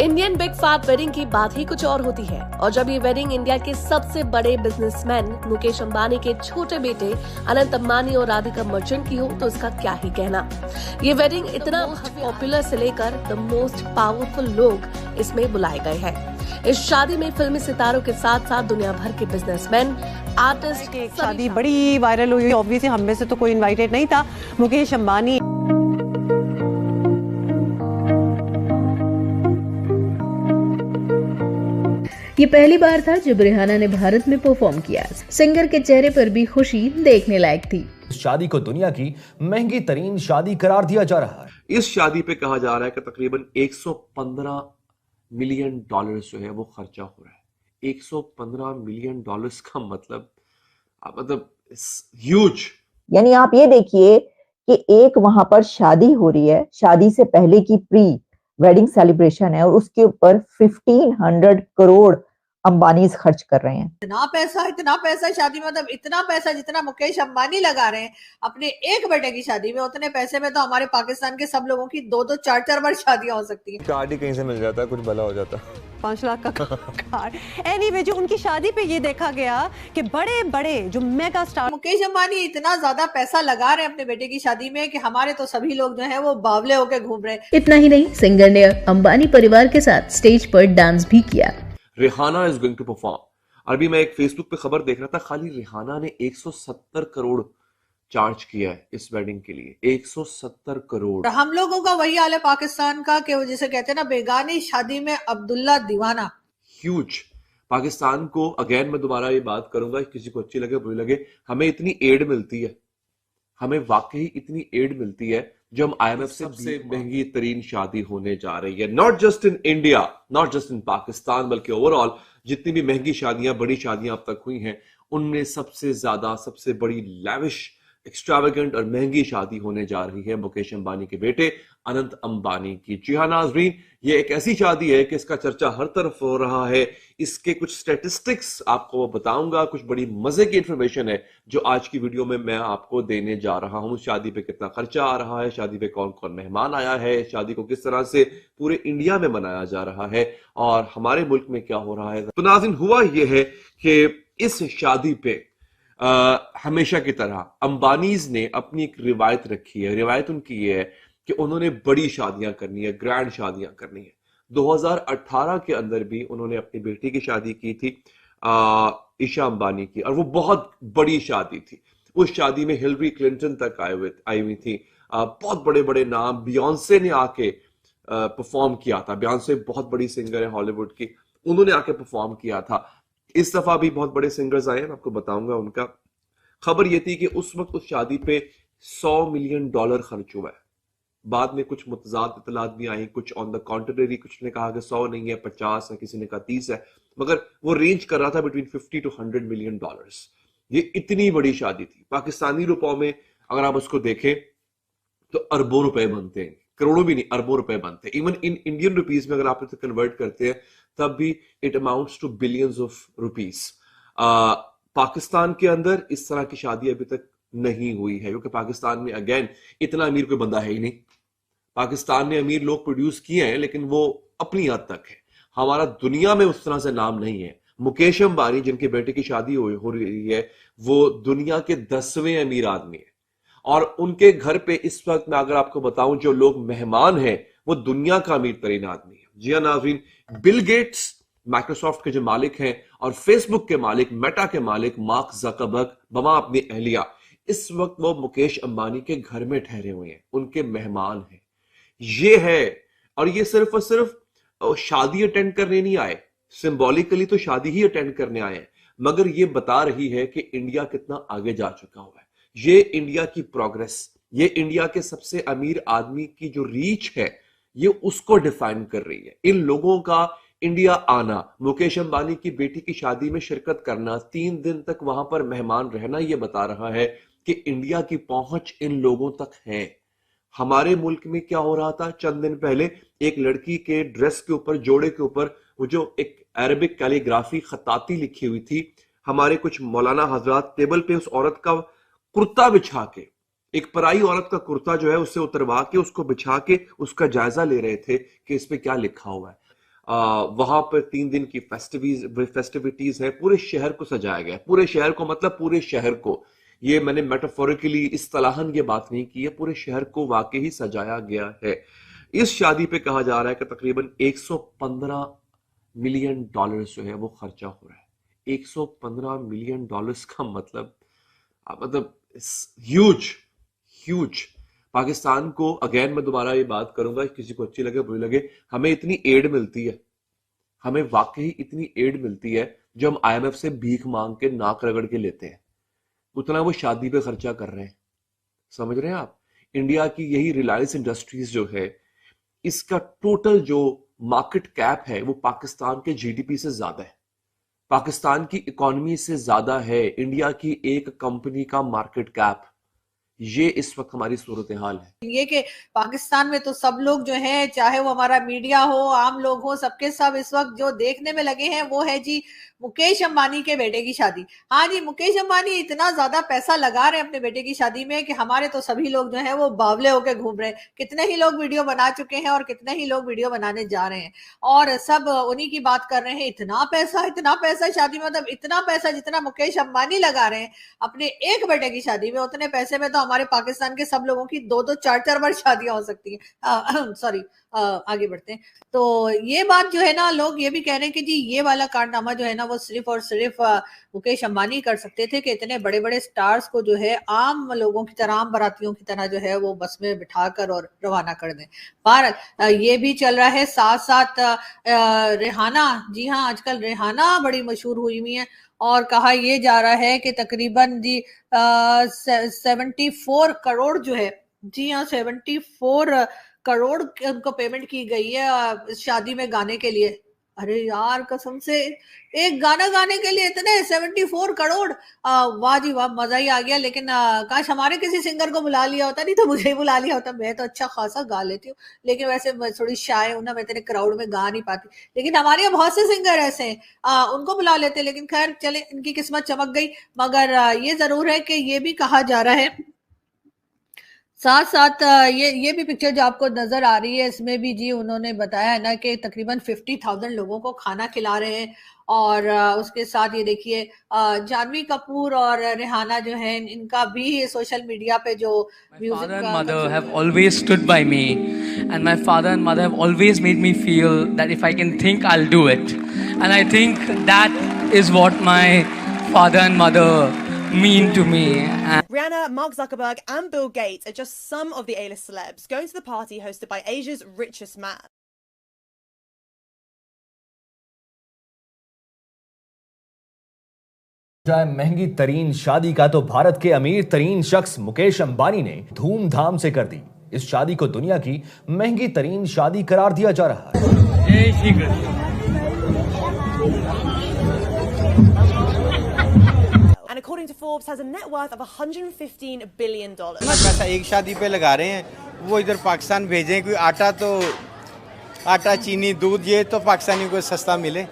Indian big fat wedding की बात ही कुछ और होती है और जब ये वेडिंग इंडिया के सबसे बड़े बिजनेसमैन मुकेश अंबानी के छोटे बेटे अनंत अंबानी और राधिका मर्चेंट की हो तो इसका क्या ही कहना। ये वेडिंग इतना पॉपुलर से लेकर द मोस्ट पावरफुल लोग इसमें बुलाए गए हैं। इस शादी में फिल्मी सितारों के साथ साथ दुनिया भर के बिजनेसमैन, आर्टिस्ट की शादी बड़ी वायरल हुई। ऑब्वियसली हम में से तो कोई इनवाइटेड नहीं था। मुकेश अंबानी ये पहली बार था जब रिहाना ने भारत में परफॉर्म किया। सिंगर के चेहरे पर भी खुशी देखने लायक थी। इस शादी को दुनिया की महंगी तरीन शादी करार दिया जा रहा है। इस शादी पे कहा जा रहा है कि तकरीबन 115 मिलियन डॉलर्स जो है वो खर्चा हो रहा है। 115 मिलियन डॉलर्स का मतलब ह्यूज। यानी आप ये देखिए कि एक वहां पर शादी हो रही है, शादी से पहले की प्री वेडिंग सेलिब्रेशन है और उसके ऊपर 1500 करोड़ अंबानीज खर्च कर रहे हैं। इतना पैसा शादी में, मतलब इतना पैसा जितना मुकेश अंबानी लगा रहे हैं अपने एक बेटे की शादी में, उतने पैसे में तो हमारे पाकिस्तान के सब लोगों की 2-2, 4-4 बार शादियां हो सकती हैं। कार्ड ही कहीं से मिल जाता है, कुछ भला हो जाता। 5 लाख का कार्ड। एनीवे, जो उनकी शादी पे ये देखा गया कि बड़े बड़े जो मेगा स्टार मुकेश अंबानी इतना ज्यादा पैसा लगा रहे हैं अपने बेटे की शादी में कि हमारे तो सभी लोग जो है वो बावले होकर घूम रहे हैं। इतना ही नहीं, सिंगर ने अंबानी परिवार के साथ स्टेज पर डांस भी किया। Rihanna is going to perform. अभी मैं एक फेसबुक पे खबर देख रहा था, खाली रिहाना ने 170 करोड़ चार्ज किया है इस वेडिंग के लिए। 170 करोड़। हम लोगों का वही हाल है पाकिस्तान का कि वो जिसे कहते हैं ना, बेगानी शादी में अब्दुल्ला दीवाना। ह्यूज। पाकिस्तान को अगेन मैं दोबारा ये बात करूंगा, किसी को अच्छी लगे बुरी लगे, हमें इतनी एड मिलती है, हमें वाकई इतनी एड मिलती है जो हम IMF से सबसे महंगी तरीन शादी होने जा रही है। Not just in India, not just in Pakistan, बल्कि ओवरऑल जितनी भी महंगी शादियां, बड़ी शादियां अब तक हुई हैं, उनमें सबसे ज्यादा, सबसे बड़ी लैविश, एक्स्ट्रावेगेंट और महंगी शादी होने जा रही है मुकेश अंबानी के बेटे अनंत अंबानी की। जी हाँ नाजरीन, ये एक ऐसी शादी है कि इसका चर्चा हर तरफ हो रहा है। इसके कुछ स्टैटिस्टिक्स आपको बताऊंगा, कुछ बड़ी मजे की इंफॉर्मेशन है जो आज की वीडियो में मैं आपको देने जा रहा हूं। शादी पे कितना खर्चा आ रहा है, शादी पे कौन कौन मेहमान आया है, शादी को किस तरह से पूरे इंडिया में मनाया जा रहा है और हमारे मुल्क में क्या हो रहा है। तो नाज़रीन, हुआ यह है कि इस शादी पे हमेशा की तरह अंबानीज ने अपनी एक रिवायत रखी है। रिवायत उनकी ये है कि उन्होंने बड़ी शादियां करनी है, ग्रैंड शादियां करनी है। 2018 के अंदर भी उन्होंने अपनी बेटी की शादी की थी, ईशा अंबानी की, और वो बहुत बड़ी शादी थी। उस शादी में हिलरी क्लिंटन तक आई हुई थी। बहुत बड़े बड़े नाम, बियॉन्से ने आके परफॉर्म किया था। बियॉन्से बहुत बड़ी सिंगर है हॉलीवुड की, उन्होंने आके परफॉर्म किया था। इस दफा भी बहुत बड़े सिंगर्स आए हैं, आपको बताऊंगा उनका। खबर ये थी कि उस वक्त उस शादी पे $100 मिलियन खर्च हुआ है। बाद में कुछ मुतजाद इतलात भी आई, कुछ ऑन द कॉन्ट्ररी, कुछ ने कहा कि 100 नहीं है, 50 है, किसी ने कहा 30 है, मगर वो रेंज कर रहा था बिटवीन 50 to 100 मिलियन डॉलर्स। ये इतनी बड़ी शादी थी। पाकिस्तानी रुपयों में अगर आप उसको देखें तो अरबों रुपए बनते हैं, करोड़ों भी नहीं, अरबों रुपए बनते हैं। इवन इन इंडियन रुपीज में अगर आप इसे कन्वर्ट करते हैं तब भी it amounts to billions of rupees. Pakistan के अंदर इस तरह की शादी अभी तक नहीं हुई है, क्योंकि पाकिस्तान में अगेन इतना अमीर कोई बंदा है ही नहीं। पाकिस्तान ने अमीर लोग प्रोड्यूस किए हैं, लेकिन वो अपनी हद तक है। हमारा दुनिया में उस तरह से नाम नहीं है। मुकेश अंबानी, जिनके बेटे की शादी हो रही है, वो दुनिया के 10वें अमीर आदमी है और उनके घर पे इस वक्त मैं अगर आपको बताऊं जो लोग मेहमान हैं वो दुनिया का अमीर तरीन आदमी है। जी हाँ नाज़रीन, बिल गेट्स माइक्रोसॉफ्ट के जो मालिक हैं और फेसबुक के मालिक, मेटा के मालिक मार्क ज़करबर्ग बमा अपनी अहलिया, इस वक्त वो मुकेश अंबानी के घर में ठहरे हुए हैं, उनके मेहमान हैं। ये है, और ये सिर्फ और सिर्फ शादी अटेंड करने नहीं आए, सिंबॉलिकली तो शादी ही अटेंड करने आए हैं, मगर ये बता रही है कि इंडिया कितना आगे जा चुका हुआ है। ये इंडिया की प्रोग्रेस, ये इंडिया के सबसे अमीर आदमी की जो रीच है, ये उसको डिफाइन कर रही है। इन लोगों का इंडिया आना, मुकेश अंबानी की बेटी की शादी में शिरकत करना, 3 दिन तक वहां पर मेहमान रहना, ये बता रहा है कि इंडिया की पहुंच इन लोगों तक है। हमारे मुल्क में क्या हो रहा था चंद दिन पहले, एक लड़की के ड्रेस के ऊपर, जोड़े के ऊपर, वो जो एक अरबिक कैलीग्राफी खताती लिखी हुई थी, हमारे कुछ मौलाना हजरात टेबल पे उस औरत का कुर्ता बिछा के, एक पराई औरत का कुर्ता जो है उससे उतरवा के उसको बिछा के उसका जायजा ले रहे थे कि इस पे क्या लिखा हुआ है। वहां पर 3 दिन की फेस्टिविटीज है, पूरे शहर को सजाया गया, पूरे शहर को मतलब पूरे शहर को, ये मैंने मेटाफोरिकली इस्तिलाहन ये बात नहीं की है, पूरे शहर को वाकई ही सजाया गया है। इस शादी पे कहा जा रहा है कि तकरीबन 115 मिलियन डॉलर्स जो है वो खर्चा हो रहा है। 115 मिलियन डॉलर्स का मतलब ह्यूज। पाकिस्तान को, अगेन मैं दोबारा ये बात करूंगा, किसी को अच्छी लगे बुरी लगे, हमें इतनी एड मिलती है, हमें वाकई इतनी एड मिलती है जो हम IMF से भीख मांग के नाक रगड़ के लेते हैं, उतना वो शादी पे खर्चा कर रहे हैं। समझ रहे हैं आप? इंडिया की यही रिलायंस इंडस्ट्रीज जो है, इसका टोटल जो मार्केट कैप है वो पाकिस्तान के GDP से ज्यादा है, पाकिस्तान की इकोनॉमी से ज्यादा है इंडिया की एक कंपनी का मार्केट कैप। ये इस वक्त हमारी सूरत हाल है। ये कि पाकिस्तान में तो सब लोग जो है, चाहे वो हमारा मीडिया हो, आम लोग हो, सबके सब इस वक्त जो देखने में लगे हैं वो है जी मुकेश अंबानी के बेटे की शादी। हाँ जी, मुकेश अंबानी इतना ज्यादा पैसा लगा रहे हैं अपने बेटे की शादी में कि हमारे तो सभी लोग जो है वो बावले होके घूम रहे हैं। कितने ही लोग वीडियो बना चुके हैं और कितने ही लोग वीडियो बनाने जा रहे हैं और सब उन्हीं की बात कर रहे हैं। इतना पैसा शादी में, मतलब इतना पैसा जितना मुकेश अंबानी लगा रहे हैं अपने एक बेटे की शादी में, उतने पैसे में तो हमारे पाकिस्तान के सब लोगों की 2-2 4-4 बार शादियां हो सकती हैं। सॉरी, आगे बढ़ते हैं। तो ये बात जो है ना, लोग ये भी कह रहे हैं कि जी ये वाला कारनामा जो है ना वो सिर्फ और सिर्फ मुकेश अंबानी कर सकते थे कि इतने बड़े बड़े स्टार्स को जो है आम लोगों की तरह, आम बारातियों की तरह जो है वो बस में बिठाकर और रवाना कर दें। पर ये भी चल रहा है साथ साथ रेहाना, जी हाँ, आजकल रेहाना बड़ी मशहूर हुई हुई है और कहा यह जा रहा है कि तकरीबन जी 74 करोड़ जो है, जी हाँ 74 करोड़ उनको पेमेंट की गई है शादी में गाने के लिए। अरे यार कसम से, एक गाना गाने के लिए इतने 74 करोड़, वाह जी वाह, मजा ही आ गया। लेकिन काश हमारे किसी सिंगर को बुला लिया होता, नहीं तो मुझे ही बुला लिया होता। मैं तो अच्छा खासा गा लेती हूँ, लेकिन वैसे मैं थोड़ी शाय हूँ ना, मैं इतने क्राउड में गा नहीं पाती। लेकिन हमारे यहाँ बहुत से सिंगर ऐसे हैं, उनको बुला लेते। लेकिन खैर चले, इनकी किस्मत चमक गई। मगर ये जरूर है कि ये भी कहा जा रहा है साथ साथ ये भी पिक्चर जो आपको नजर आ रही है, इसमें भी जी उन्होंने बताया है ना कि तकरीबन 50,000 लोगों को खाना खिला रहे हैं। और उसके साथ ये देखिए जानवी कपूर और रेहाना जो है, इनका भी सोशल मीडिया पे जो music, my father and mother have always stood by me and my father and mother have always made me feel that if I can think, I'll do it, and I think that is what my father and mother mean to me. Rihanna, Mark Zuckerberg and Bill Gates are just some of the A-list celebs going to the party hosted by Asia's richest man. जाए महंगी तरीन शादी का तो भारत के अमीर तरीन शख्स मुकेश अंबानी ने धूमधाम से कर दी। इस शादी को दुनिया की महंगी तरीन शादी करार दिया जा रहा है। And according to Forbes, has a net worth of $115 billion. पैसा एक शादी पे लगा रहे हैं, वो इधर पाकिस्तान भेजें। कोई आटा चीनी दूध ये तो पाकिस्तानी को सस्ता मिले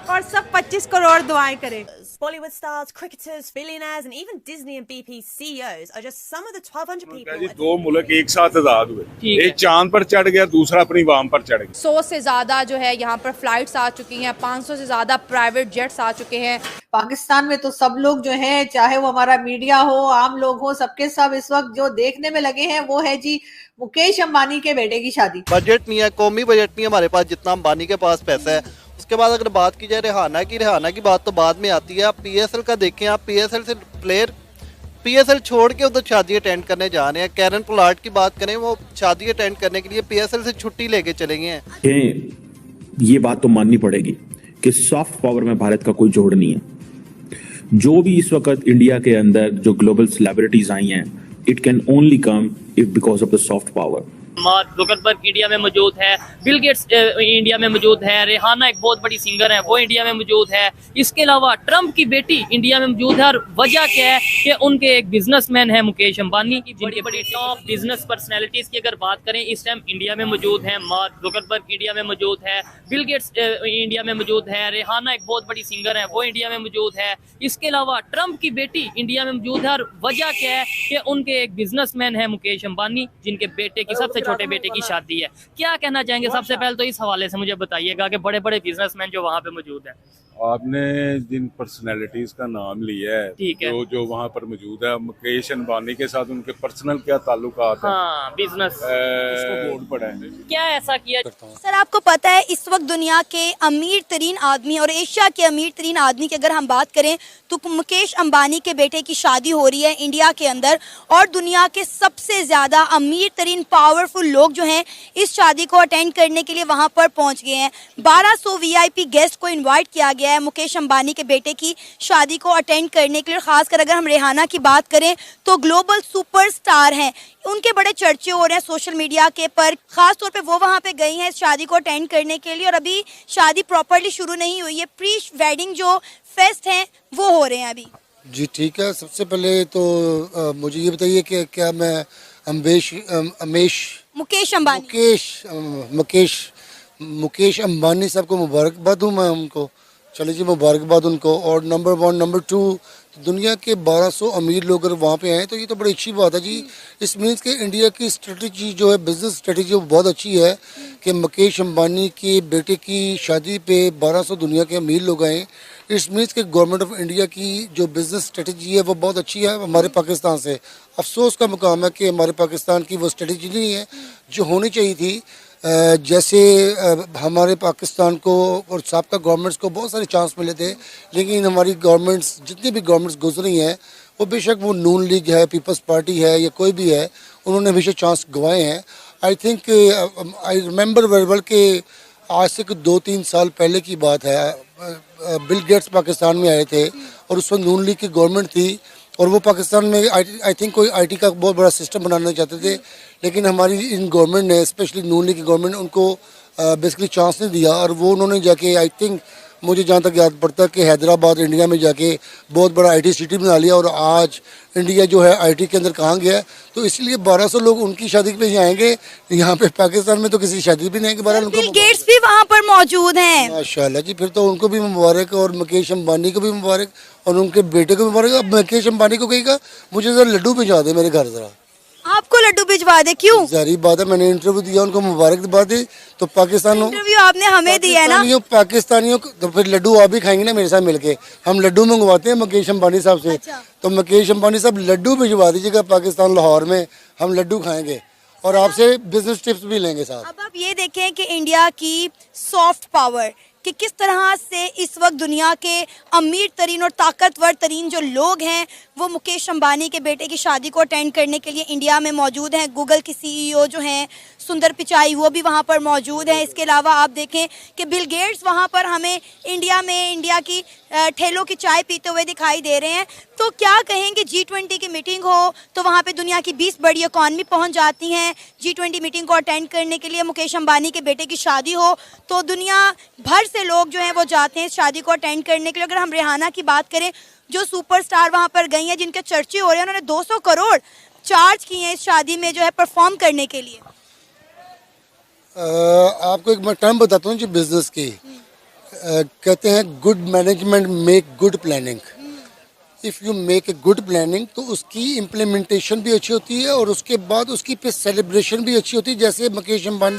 और सब 25 करोड़ दुआएं करें। Bollywood stars, cricketers, billionaires, and even Disney and BP CEOs are just some of the 1,200 people. दो मुल्क एक साथ आजाद हुए, एक चांद पर चढ़ गया, दूसरा अपनी वाम पर चढ़ गया। 100 से ज्यादा जो है यहाँ पर फ्लाइट्स आ चुकी हैं, 500 से ज्यादा प्राइवेट जेट्स आ चुके हैं। पाकिस्तान में तो सब लोग जो है, चाहे वो हमारा मीडिया हो, आम लोग हो, सबके सब इस वक्त जो देखने में लगे हैं वो है जी मुकेश अंबानी के बेटे की शादी। बजट नहीं है, कौमी बजट नहीं है हमारे पास जितना अंबानी के पास पैसा है। उसके बाद अगर बात की जाए रेहाना की बात तो बाद में आती है। आप PSL का देखें, आप PSL से प्लेयर PSL छोड़ के उधर शादी अटेंड करने जा रहे हैं। कैरन पोलार्ड की बात करें, वो शादी अटेंड करने के लिए PSL से छुट्टी लेके चले गए हैं। ये बात तो माननी पड़ेगी कि सॉफ्ट पावर में भारत का कोई जोड़ नहीं है। जो भी इस वक्त इंडिया के अंदर जो ग्लोबल सेलिब्रिटीज आई हैं, it can only come if because of the soft power. Mark Zuckerberg India में मौजूद है, बिल गेट्स इंडिया में मौजूद है, रेहाना एक बहुत बड़ी सिंगर है वो इंडिया में मौजूद है। इसके अलावा ट्रम्प की बेटी इंडिया में मौजूद है। और वजह क्या है कि उनके एक बिजनेसमैन है मुकेश अंबानी, जिनकी बड़ी टॉप बिजनेस पर्सनैलिटीज की अगर बात करें इस टाइम इंडिया में मौजूद है। मार्क जुकरबर्ग इंडिया में मौजूद है, बिल गेट्स इंडिया में मौजूद है, रेहाना एक बहुत बड़ी सिंगर है वो इंडिया में मौजूद है। इसके अलावा ट्रम्प की बेटी इंडिया में मौजूद है। और वजह क्या है कि उनके एक बिजनेसमैन है मुकेश अंबानी, जिनके बेटे की सबसे छोटे बेटे की शादी है, क्या कहना चाहेंगे? सबसे पहले तो इस हवाले से मुझे बताइएगा कि बड़े बड़े बिजनेसमैन जो वहाँ पे मौजूद हैं। आपने जिन पर्सनैलिटीज का नाम लिया है, ठीक है, जो वहाँ पर मौजूद है, मुकेश अंबानी के साथ उनके पर्सनल क्या ताल्लुकात हैं? हाँ, बिजनेस बोर्ड पड़ा है, क्या ऐसा किया? सर आपको पता है इस वक्त दुनिया के अमीर तरीन आदमी और एशिया के अमीर तरीन आदमी की अगर हम बात करें तो मुकेश अंबानी के बेटे की शादी हो रही है इंडिया के अंदर, और दुनिया के सबसे ज्यादा अमीर तरीन पावरफुल लोग जो हैं इस शादी को अटेंड करने के लिए वहां पर पहुंच गए हैं। 1200 VIP गेस्ट को इनवाइट किया गया है मुकेश अंबानी के बेटे की शादी को अटेंड करने के लिए। खासकर अगर हम रेहाना की बात करें तो ग्लोबल सुपरस्टार हैं, उनके बड़े चर्चे हो रहे हैं सोशल मीडिया के पर, खास तौर पे वो वहाँ पे गई हैं इस शादी को अटेंड करने के लिए, और अभी शादी प्रॉपरली शुरू नहीं हुई है, प्री वेडिंग जो फेस्ट हैं वो हो रहे हैं अभी। जी ठीक है, सबसे पहले तो मुझे ये बताइए कि क्या मैं मुकेश अंबानी साहब को मुबारकबाद दूँ मैं उनको? चले जी, मुबारकबाद उनको। और नंबर 1, नंबर 2, दुनिया के 1200 अमीर लोग अगर वहाँ पे आए तो ये तो बड़ी अच्छी बात है जी। इस मीन्स के इंडिया की स्ट्रेटजी जो है, बिजनेस स्ट्रेटजी, वो बहुत अच्छी है कि मुकेश अंबानी के बेटे की शादी पे 1200 दुनिया के अमीर लोग आए। इस मीन्स के गवर्नमेंट ऑफ इंडिया की जो बिजनेस स्ट्रेटजी है वो बहुत अच्छी है हमारे पाकिस्तान से। अफसोस का मुकाम है कि हमारे पाकिस्तान की वो स्ट्रेटजी नहीं है जो होनी चाहिए थी। जैसे हमारे पाकिस्तान को और साबका गवर्नमेंट्स को बहुत सारे चांस मिले थे, लेकिन हमारी गवर्नमेंट्स, जितनी भी गवर्नमेंट्स गुजरी हैं, वो बेशक वो नून लीग है, पीपल्स पार्टी है या कोई भी है, उन्होंने हमेशा चांस गंवाए हैं। I think I remember very well कि आज से 2-3 साल पहले की बात है, बिल गेट्स पाकिस्तान में आए थे और उस वक्त नून लीग की गवर्नमेंट थी और वो पाकिस्तान में आई थिंक कोई IT का बहुत बड़ा सिस्टम बनाना चाहते थे, लेकिन हमारी इन गवर्नमेंट ने, स्पेशली नून लीग की गवर्नमेंट, उनको बेसिकली चांस नहीं दिया और वो उन्होंने जाके, आई थिंक मुझे जहाँ तक याद पड़ता है कि हैदराबाद इंडिया में जाके बहुत बड़ा IT सिटी बना लिया और आज इंडिया जो है IT के अंदर कहाँ गया है। तो इसलिए 1200 लोग उनकी शादी पे ही आएंगे, यहाँ पे पाकिस्तान में तो किसी शादी भी नहीं आएंगे। बिल गेट्स भी वहाँ पर मौजूद हैं। माशाल्लाह जी, फिर तो उनको भी मुबारक और मुकेश अंबानी को भी मुबारक और उनके बेटे को मुबारक। अब मुकेश अंबानी को कहेगा मुझे जरा लड्डू भिजवा दे मेरे घर, जरा आपको लड्डू भिजवा दे। क्यों? जारी बात है, मैंने इंटरव्यू दिया, उनको मुबारक दबा दी तो पाकिस्तान, इंटरव्यू आपने हमें दिया है ना, पाकिस्तानियों तो फिर लड्डू आप भी खाएंगे ना मेरे साथ मिलके। हम लड्डू मंगवाते हैं मुकेश अंबानी साहब से। अच्छा। तो मुकेश अंबानी साहब लड्डू भिजवा दीजिएगा पाकिस्तान, लाहौर में हम लड्डू खाएंगे और आपसे बिजनेस टिप्स भी लेंगे साथ। अब आप ये देखें कि इंडिया की सॉफ्ट पावर कि किस तरह से इस वक्त दुनिया के अमीर तरीन और ताकतवर तरीन जो लोग हैं वो मुकेश अंबानी के बेटे की शादी को अटेंड करने के लिए इंडिया में मौजूद हैं। गूगल के CEO जो हैं सुंदर पिचाई, वो भी वहाँ पर मौजूद हैं। इसके अलावा आप देखें कि बिल गेट्स वहाँ पर हमें इंडिया की ठेलों की चाय पीते हुए दिखाई दे रहे हैं। तो क्या कहेंगे, G20 की मीटिंग हो तो वहाँ पे दुनिया की 20 बड़ी इकॉनमी पहुँच जाती हैं। G20 मीटिंग को अटेंड करने के लिए मुकेश अंबानी के बेटे की शादी हो तो दुनिया भर से लोग जो हैं वो जाते हैं इस शादी को अटेंड करने के लिए। अगर हम रेहाना की बात करें, जो सुपरस्टार वहाँ पर गई हैं, जिनके चर्चे हो रहे हैं, उन्होंने 200 करोड़ चार्ज किए हैं इस शादी में जो है परफॉर्म करने के लिए। आपको एक मैं टर्म बताता हूँ जी बिजनेस की, कहते हैं good management make good planning. If you make a good planning तो उसकी इम्प्लीमेंटेशन भी अच्छी होती है और उसके बाद उसकी पे सेलिब्रेशन भी अच्छी होती है। जैसे मुकेश अंबानी